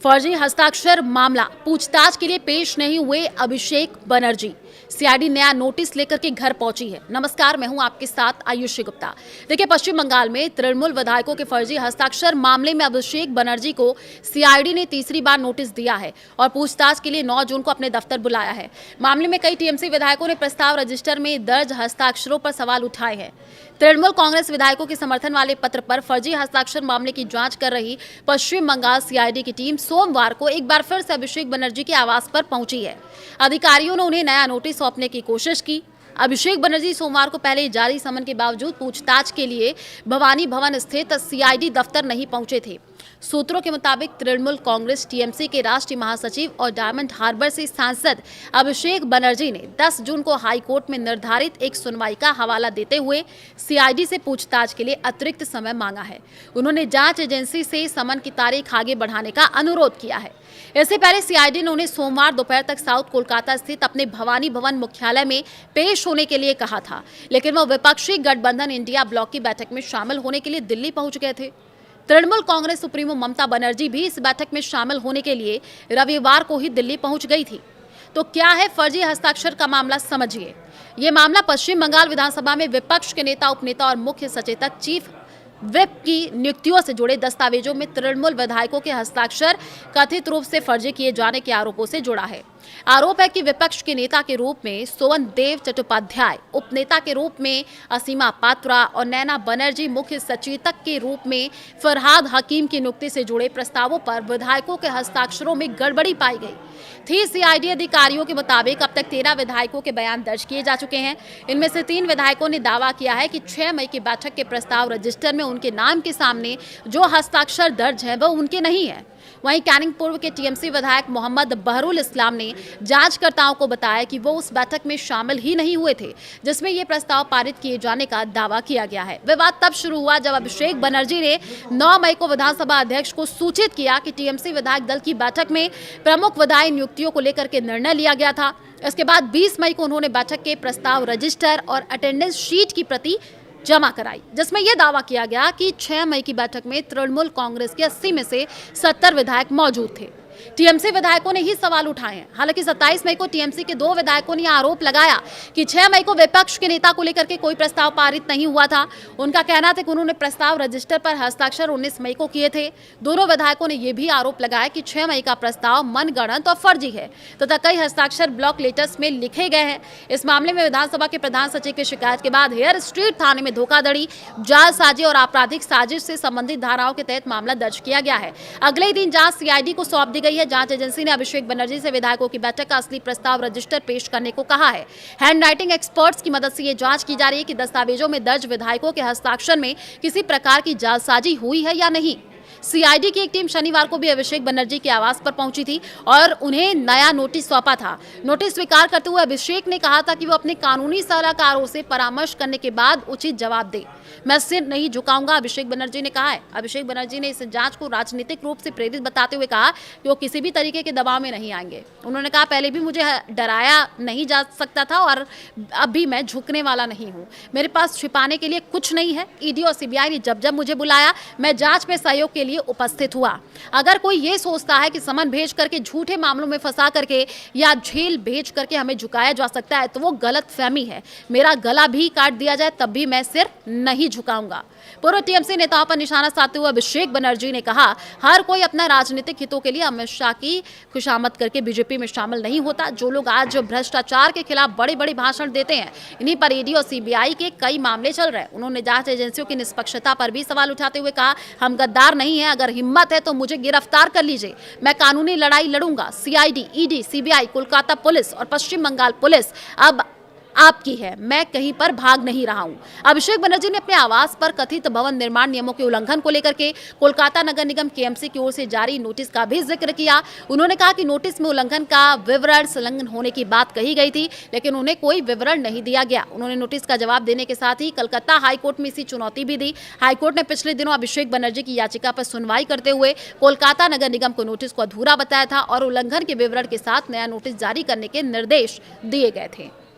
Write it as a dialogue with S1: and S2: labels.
S1: फर्जी हस्ताक्षर मामला, पूछताछ के लिए पेश नहीं हुए अभिषेक बनर्जी। सीआईडी नया नोटिस लेकर के घर पहुंची है। नमस्कार, मैं हूं आपके साथ आयुषी गुप्ता। देखिए, पश्चिम बंगाल में तृणमूल विधायकों के फर्जी हस्ताक्षर मामले में अभिषेक बनर्जी को सीआईडी ने तीसरी बार नोटिस दिया है और पूछताछ के लिए 9 जून को अपने दफ्तर बुलाया है। मामले में कई टीएमसी विधायकों ने प्रस्ताव रजिस्टर में दर्ज हस्ताक्षरों पर सवाल उठाए हैं। तृणमूल कांग्रेस विधायकों के समर्थन वाले पत्र पर फर्जी हस्ताक्षर मामले की जांच कर रही पश्चिम बंगाल सीआईडी की टीम सोमवार को एक बार फिर से अभिषेक बनर्जी के आवास पर पहुंची है। अधिकारियों ने उन्हें नया नोटिस सौंपने की कोशिश की। अभिषेक बनर्जी सोमवार को पहले जारी समन के बावजूद पूछताछ के लिए भवानी भवन स्थित सीआईडी दफ्तर नहीं पहुंचे थे। सूत्रों के मुताबिक तृणमूल कांग्रेस टीएमसी के राष्ट्रीय महासचिव और डायमंड हार्बर से सांसद अभिषेक बनर्जी ने 10 जून को हाई कोर्ट में निर्धारित एक सुनवाई का हवाला देते हुए सीआईडी से पूछताछ के लिए अतिरिक्त समय मांगा है। उन्होंने जांच एजेंसी से समन की तारीख आगे बढ़ाने का अनुरोध किया है। इससे पहले सीआईडी ने उन्हें सोमवार दोपहर तक साउथ कोलकाता स्थित अपने भवानी भवन मुख्यालय में पेश होने के लिए कहा था, लेकिन वो विपक्षी गठबंधन इंडिया ब्लॉक की बैठक में शामिल होने के लिए दिल्ली पहुंच गए थे। तृणमूल कांग्रेस सुप्रीमो ममता बनर्जी भी इस बैठक में शामिल होने के लिए रविवार को ही दिल्ली पहुंच गई थी। तो क्या है फर्जी हस्ताक्षर का मामला, समझिए। ये मामला पश्चिम बंगाल विधानसभा में विपक्ष के नेता, उपनेता और मुख्य सचेतक चीफ व्हिप की नियुक्तियों से जुड़े दस्तावेजों में तृणमूल विधायकों के हस्ताक्षर कथित रूप से फर्जी किए जाने के आरोपों से जुड़ा है। आरोप है कि विपक्ष के नेता के रूप में सोवन देव चट्टोपाध्याय, उपनेता के रूप में असीमा पात्रा और नैना बनर्जी, मुख्य सचेतक के रूप में फरहाद हकीम की नियुक्ति से जुड़े प्रस्तावों पर विधायकों के हस्ताक्षरों में गड़बड़ी पाई गई थी। सीआईडी अधिकारियों के मुताबिक अब तक 13 विधायकों के बयान दर्ज किए जा चुके हैं। इनमें से 3 विधायकों ने दावा किया है कि 6 मई की बैठक के प्रस्ताव रजिस्टर में उनके नाम के सामने जो हस्ताक्षर दर्ज है वह उनके नहीं है। वहीं कैनिंग पूर्व के टीएमसी विधायक मोहम्मद बहरुल इस्लाम ने जांचकर्ताओं को बताया कि वो उस बैठक में शामिल ही नहीं हुए थे जिसमें ये प्रस्ताव पारित किए जाने का दावा किया गया है। विवाद तब शुरू हुआ जब अभिषेक बनर्जी ने 9 मई को विधानसभा अध्यक्ष को सूचित किया कि टीएमसी विधायक दल की बैठक में प्रमुख विधायक नियुक्तियों को लेकर के निर्णय लिया गया था। इसके बाद 20 मई को उन्होंने बैठक के प्रस्ताव रजिस्टर और अटेंडेंस शीट की प्रति जमा कराई, जिसमें यह दावा किया गया कि 6 मई की बैठक में तृणमूल कांग्रेस के 80 में से 70 विधायक मौजूद थे। टीएमसी विधायकों ने ही सवाल उठाए हैं। हालांकि 27 मई को टीएमसी के 2 विधायकों ने आरोप लगाया कि 6 मई को विपक्ष के नेता को लेकर के कोई प्रस्ताव पारित नहीं हुआ था। उनका कहना था कि उन्होंने प्रस्ताव रजिस्टर पर हस्ताक्षर 19 मई को किए थे। दोनों विधायकों ने यह भी आरोप लगाया कि 6 मई का प्रस्ताव मनगढ़ंत और फर्जी है तथा कई हस्ताक्षर ब्लॉक लेटर्स में लिखे गए हैं। इस मामले में विधानसभा के प्रधान सचिव की शिकायत के बाद हेयर स्ट्रीट थाने में धोखाधड़ी, जालसाजी और आपराधिक साजिश से संबंधित धाराओं के तहत मामला दर्ज किया गया है। अगले ही दिन जांच सीआईडी को सौंप दी गई है। जांच एजेंसी ने अभिषेक बनर्जी से विधायकों की बैठक का असली प्रस्ताव रजिस्टर पेश करने को कहा है। हैंड राइटिंग एक्सपर्ट्स की मदद से यह जांच की जा रही है कि दस्तावेजों में दर्ज विधायकों के हस्ताक्षर में किसी प्रकार की जालसाजी हुई है या नहीं। सीआईडी की एक टीम शनिवार को भी अभिषेक बनर्जी के आवास पर पहुंची थी और उन्हें नया नोटिस सौंपा था। नोटिस स्वीकार करते हुए अभिषेक ने कहा था कि वो अपने कानूनी सलाहकारों से परामर्श करने के बाद उचित जवाब दे। मैं सिर नहीं झुकाऊंगा, अभिषेक बनर्जी ने कहा है। अभिषेक बनर्जी ने इस जांच को राजनीतिक रूप से प्रेरित बताते हुए कहा कि वो किसी भी तरीके के दबाव में नहीं आएंगे। उन्होंने कहा, पहले भी मुझे डराया नहीं जा सकता था और अब भी मैं झुकने वाला नहीं हूँ। मेरे पास छिपाने के लिए कुछ नहीं है। ईडी और सीबीआई ने जब जब मुझे बुलाया, मैं जांच में सहयोग के लिए उपस्थित हुआ। अगर कोई ये सोचता है कि समन भेज करके झूठे मामलों में फंसा करके या जेल भेज करके हमें झुकाया जा सकता है तो वो गलतफहमी है। मेरा गला भी काट दिया जाए तब भी मैं सिर नहीं झुकाऊंगा। पूर्व टीएमसी नेताओं पर निशाना साधते हुए अभिषेक बनर्जी ने कहा, हर कोई अपना राजनीतिक हितों के लिए अमित शाह की खुशामद करके बीजेपी में शामिल नहीं होता। जो लोग आज भ्रष्टाचार के खिलाफ बड़े बड़े भाषण देते हैं, इन्हीं पर ईडी और सीबीआई के कई मामले चल रहे हैं। उन्होंने जांच एजेंसियों की निष्पक्षता पर भी सवाल उठाते हुए कहा, हम गद्दार नहीं है। अगर हिम्मत है तो मुझे गिरफ्तार कर लीजिए, मैं कानूनी लड़ाई लड़ूंगा। CID, ED, CBI, Kolkata police और पश्चिम बंगाल पुलिस अब आपकी है, मैं कहीं पर भाग नहीं रहा हूं। अभिषेक बनर्जी ने अपने आवास पर कथित भवन निर्माण नियमों के उल्लंघन को लेकर के कोलकाता नगर निगम केएमसी की ओर से जारी नोटिस का भी जिक्र किया। उन्होंने कहा कि नोटिस में उल्लंघन का विवरण संलग्न होने की बात कही गई थी, लेकिन उन्हें कोई विवरण नहीं दिया गया। उन्होंने नोटिस का जवाब देने के साथ ही कलकत्ता हाईकोर्ट में इसी चुनौती भी दी। हाईकोर्ट ने पिछले दिनों अभिषेक बनर्जी की याचिका पर सुनवाई करते हुए कोलकाता नगर निगम को नोटिस को अधूरा बताया था और उल्लंघन के विवरण के साथ नया नोटिस जारी करने के निर्देश दिए गए थे।